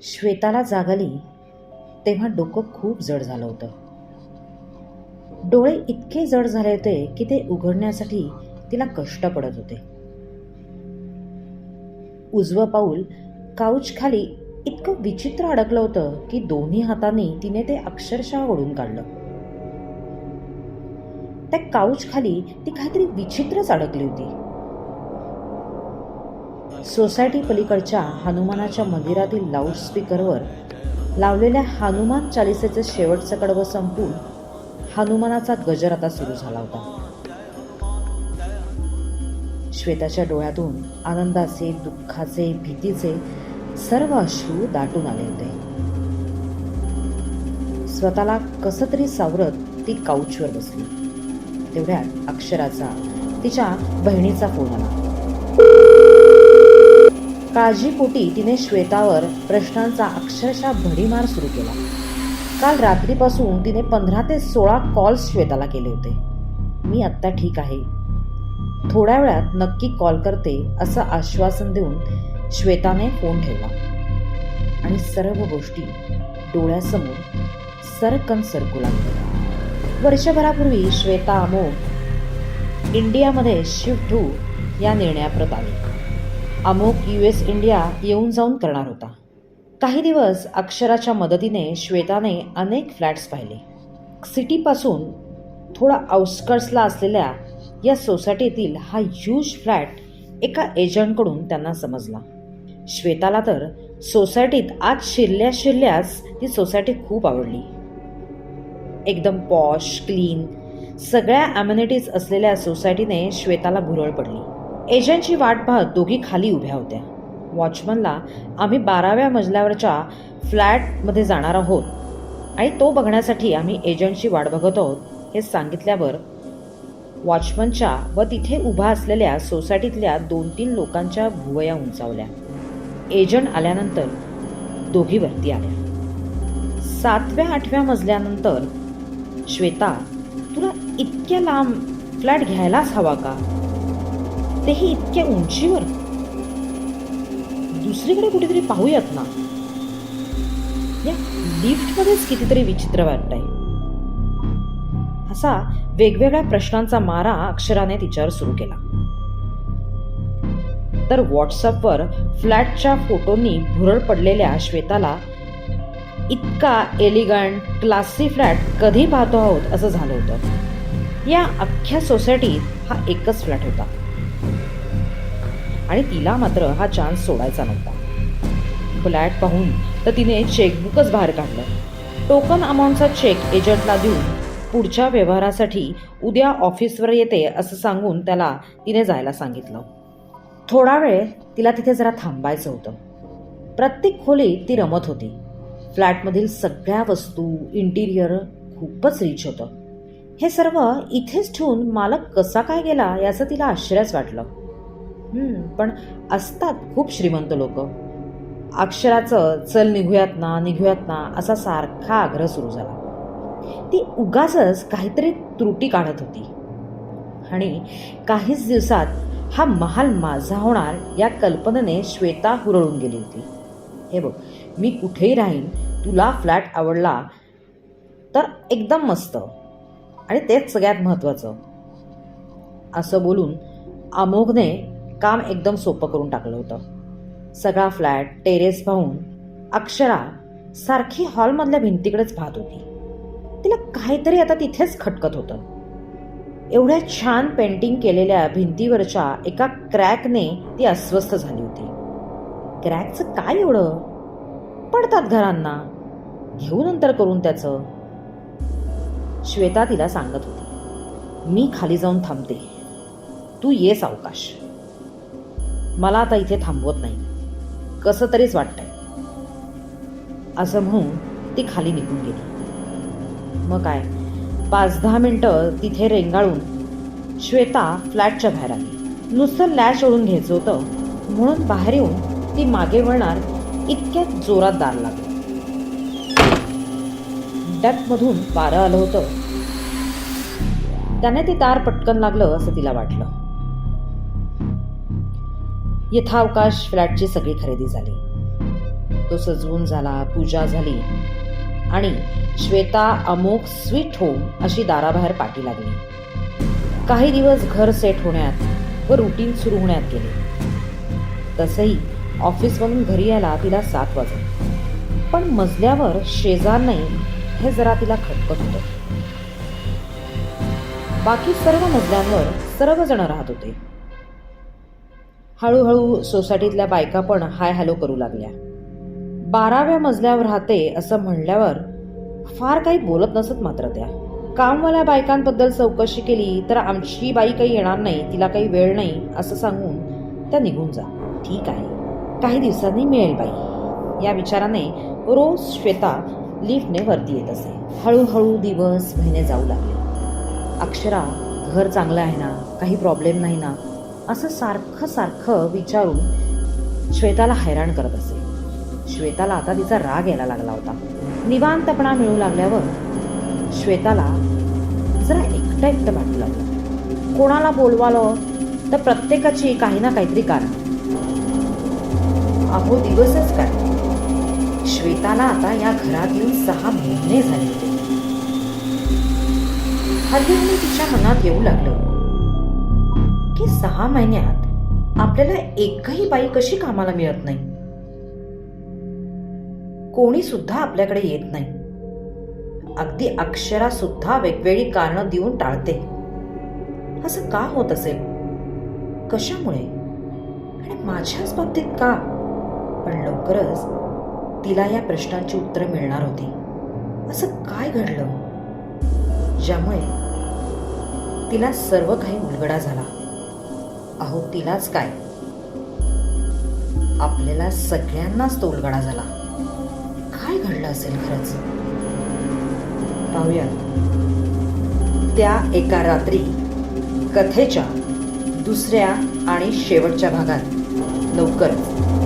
श्वेताला जाग आली तेव्हा डोकं खूप जड झालं होतं. डोळे इतके जड झाले होते की ते उघडण्यासाठी तिला कष्ट पडत होते. उजवं पाऊल काउच खाली इतकं विचित्र अडकलं होतं की दोन्ही हातांनी तिने ते अक्षरशः ओढून काढलं. त्या काउच खाली ती काहीतरी विचित्रच अडकली होती. सोसायटी पलीकडच्या हनुमानाच्या मंदिरातील लाऊडस्पीकरवर लावलेल्या हनुमान चालिसेचे शेवटचं कडवं संपून हनुमानाचा गजर आता सुरू झाला होता. श्वेताच्या डोळ्यातून आनंदाचे, दुःखाचे, भीतीचे सर्व अश्रू दाटून आले होते. स्वतःला कसं तरी सावरत ती काउचवर बसली. तेवढ्यात अक्षराचा, तिच्या बहिणीचा फोन आला. काळजीपोटी तिने श्वेतावर प्रश्नांचा अक्षरशः भडीमार सुरू केला. काल रात्रीपासून तिने 15 ते 16 कॉल्स श्वेताला केले होते. मी आत्ता ठीक आहे, थोड्या वेळात नक्की कॉल करते असं आश्वासन देऊन श्वेताने फोन ठेवला आणि सर्व गोष्टी डोळ्यासमोर सरकन सरकू लागल्या. वर्षभरापूर्वी श्वेता अमोघ इंडियामध्ये शिफ्ट होऊ या निर्णयाप्रत आली. अमोघ US इंडिया येऊन जाऊन करणार होता. काही दिवस अक्षराच्या मदतीने श्वेताने अनेक फ्लॅट्स पाहिले. सिटीपासून थोडा आउटस्कर्ट्सला असलेल्या या सोसायटीतील हा ह्यूज फ्लॅट एका एजंटकडून त्यांना समजला. श्वेताला तर सोसायटीत आज शिरल्याच ती सोसायटी खूप आवडली. एकदम पॉश, क्लीन, सगळ्या अम्युनिटीज असलेल्या सोसायटीने श्वेताला भुरळ पडली. एजंटची वाट पाहत दोघी खाली उभ्या होत्या. वॉचमनला आम्ही 12व्या मजल्यावरच्या फ्लॅटमध्ये जाणार आहोत आणि तो बघण्यासाठी आम्ही एजंटची वाट बघत आहोत हे सांगितल्यावर वॉचमनच्या व तिथे उभा असलेल्या सोसायटीतल्या 2-3 लोकांच्या भुवया उंचावल्या. एजंट आल्यानंतर दोघी वरती आल्या. 7व्या-8व्या मजल्यानंतर, श्वेता, तुला इतक्या लांब फ्लॅट घ्यायलाच हवा का? तेही इतक्या उंचीवर? दुसरीकडे कुठेतरी पाहूयात ना. या लिफ्टमध्येच कितीतरी विचित्र वाटतंय. असा वेगवेगळ्या प्रश्नांचा मारा अक्षराने तिच्यावर सुरू केला. तर व्हॉट्सअपवर फ्लॅटच्या फोटोंनी भुरळ पडलेल्या श्वेताला इतका एलिगंट, क्लासी फ्लॅट कधी पाहतो आहोत असं झालं होतं. या अख्ख्या सोसायटीत हा एकच फ्लॅट होता आणि तिला मात्र हा चान्स सोडायचा नव्हता. फ्लॅट पाहून तर तिने चेकबुकच बाहेर काढलं. टोकन अमाऊंटचा चेक एजंटला देऊन पुढच्या व्यवहारासाठी उद्या ऑफिसवर येते असं सांगून त्याला तिने जायला सांगितलं. थोडा वेळ तिला तिथे जरा थांबायचं होतं. प्रत्येक खोलीत ती रमत होती. फ्लॅटमधील सगळ्या वस्तू, इंटिरियर खूपच रिच होतं. हे सर्व इथेच ठेवून मालक कसा काय गेला याचं तिला आश्चर्यच वाटलं. पण असतात खूप श्रीमंत लोक. अक्षराचं चल निघूयात ना असा सारखा आग्रह सुरू झाला. ती उगाचच काहीतरी त्रुटी काढत होती आणि काहीच दिवसात हा महाल माझा होणार या कल्पनेने श्वेता हुरळून गेली होती. हे बघ, मी कुठेही राहीन, तुला फ्लॅट आवडला तर एकदम मस्त, आणि तेच सगळ्यात महत्त्वाचं, असं बोलून अमोघने काम एकदम सोपं करून टाकलं होतं. सगळा फ्लॅट, टेरेस पाहून अक्षरा सारखी हॉलमधल्या भिंतीकडेच पाहत होती. तिला काहीतरी आता तिथेच खटकत होतं. एवढ्या छान पेंटिंग केलेल्या भिंतीवरच्या एका क्रॅकने ती अस्वस्थ झाली होती. क्रॅकचं काय एवढं? पडतात घरांना, घेऊ नंतर करून त्याचं. श्वेता तिला सांगत होती, मी खाली जाऊन थांबते, तू ये सावकाश. मला आता इथे थांबवत नाही, कसं तरीच वाटतंय, असं म्हणून ती खाली निघून गेली. मग काय, 5-10 मिनिटं तिथे रेंगाळून श्वेता फ्लॅटच्या बाहेर आली. नुसतं लॅच ओढून घ्यायचं होतं म्हणून बाहेर येऊन ती मागे वळणार इतक्यात जोरात दार लागलं. डॅकमधून वारं आलं होतं. त्याने ते दार पटकन लागलं असं तिला वाटलं. यथावकाश फ्लॅटची सगळी खरेदी झाली. तो सजवून झाला, पूजा झाली आणि श्वेता अमुक स्वीट होम अशी दाराबाहेर पाठी लागली. काही दिवस घर सेट होण्यात व रुटीन सुरू होण्यात गेले. तसंही ऑफिसमधून घरी यायला तिला 7 वाजले. पण मजल्यावर शेजार नाही हे जरा तिला खटकत होतं. बाकी सर्व मजल्यांवर सर्वजण राहत होते. हळूहळू सोसायटीतल्या बायका पण हाय हॅलो करू लागल्या. 12व्या मजल्यावर राहते असं म्हणल्यावर फार काही बोलत नसत. मात्र त्या कामवाल्या बायकांबद्दल चौकशी केली तर आमची बाई काही येणार नाही, तिला काही वेळ नाही असं सांगून त्या निघून जा. ठीक आहे, काही दिवसांनी मिळेल बाई या विचाराने रोज श्वेता लिफ्टने वरती येत असे. हळूहळू दिवस महिने जाऊ लागले. अक्षरा घर चांगलं आहे ना, काही प्रॉब्लेम नाही ना असं सारखं सारखं विचारून श्वेताला हैराण करत असे. श्वेताला आता तिचा राग यायला लागला होता. निवांतपणा मिळू लागल्यावर श्वेताला जरा एकटं एकटं वाटू लागलं. कोणाला बोलवालं तर प्रत्येकाची काही ना काहीतरी कारण. अहो दिवसच काय, श्वेताला आता या घरात येऊन 6 महिने झाले होते. हल्ली तिच्या मनात येऊ लागलं की 6 महिन्यात आपल्याला एकही बाई कशी कामाला मिळत नाही. कोणी सुद्धा आपल्याकडे येत नाही. अगदी अक्षरा सुद्धा वेगवेगळी कारणं देऊन टाळते. असं का होत असेल? कशामुळे? आणि माझ्याच बाबतीत का? पण लवकरच तिला या प्रश्नांची उत्तरं मिळणार होती. असं काय घडलं ज्यामुळे तिला सर्व काही उलगडा झाला? अहो तिलाच काय, आपल्याला सगळ्यांनाच तो उलगडा झाला. काय घडलं असेल खरंच? पाहूया त्या एका रात्री कथेच्या दुसऱ्या आणि शेवटच्या भागात लवकरच.